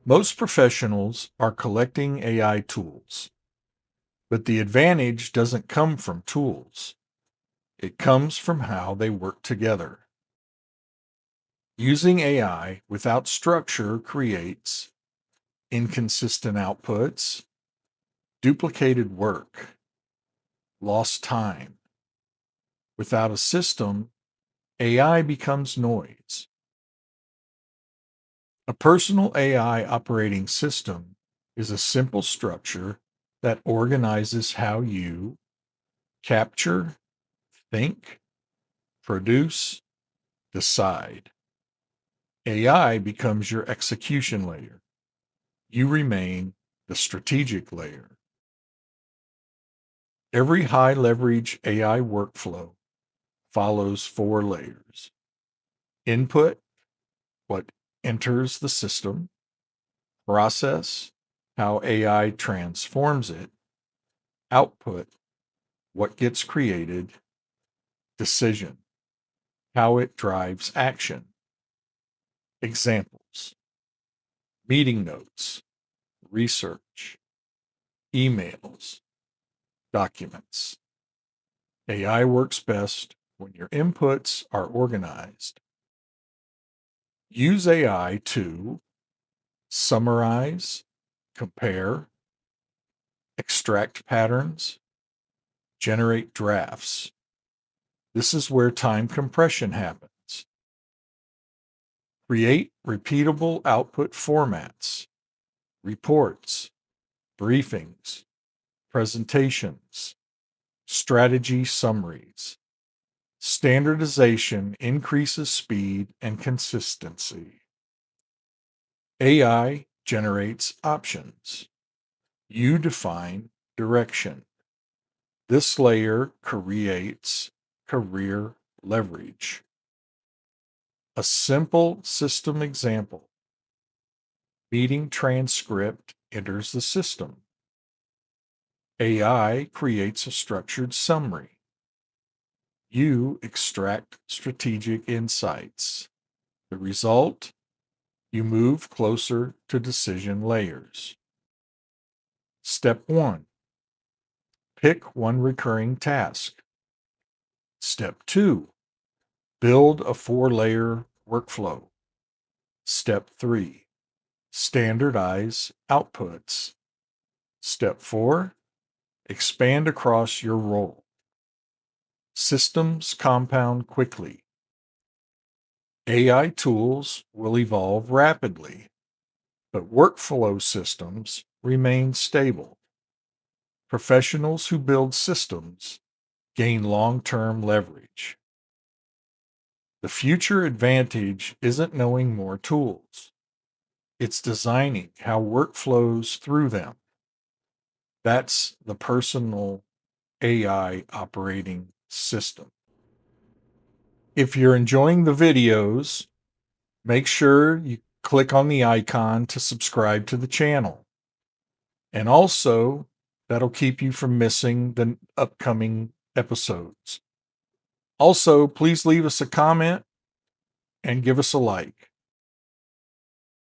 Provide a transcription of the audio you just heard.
Most professionals are collecting AI tools, but the advantage doesn't come from tools. It comes from how they work together. Using AI without structure creates inconsistent outputs, duplicated work, lost time. Without a system, AI becomes noise. A personal AI operating system is a simple structure that organizes how you capture, think, produce, decide. AI becomes your execution layer. You remain the strategic layer. Every high leverage AI workflow follows four layers: input, what enters the system; process, how AI transforms it; output, what gets created; decision, how it drives action. Examples: meeting notes, research, emails, documents. AI works best when your inputs are organized. Use AI to summarize, compare, extract patterns, generate drafts. This is where time compression happens. Create repeatable output formats, reports, briefings, presentations, strategy summaries. Standardization increases speed and consistency. AI generates options. You define direction. This layer creates career leverage. A simple system example: meeting transcript enters the system. AI creates a structured summary. You extract strategic insights. The result: you move closer to decision layers. Step 1: pick one recurring task. Step 2: build a 4-layer workflow. Step 3: standardize outputs. Step 4: expand across your role. Systems compound quickly. AI tools will evolve rapidly, but workflow systems remain stable. Professionals who build systems gain long-term leverage. The future advantage isn't knowing more tools. It's designing how work flows through them. That's the personal AI operating system. If you're enjoying the videos, make sure you click on the icon to subscribe to the channel. And also, that'll keep you from missing the upcoming episodes. Also, please leave us a comment and give us a like.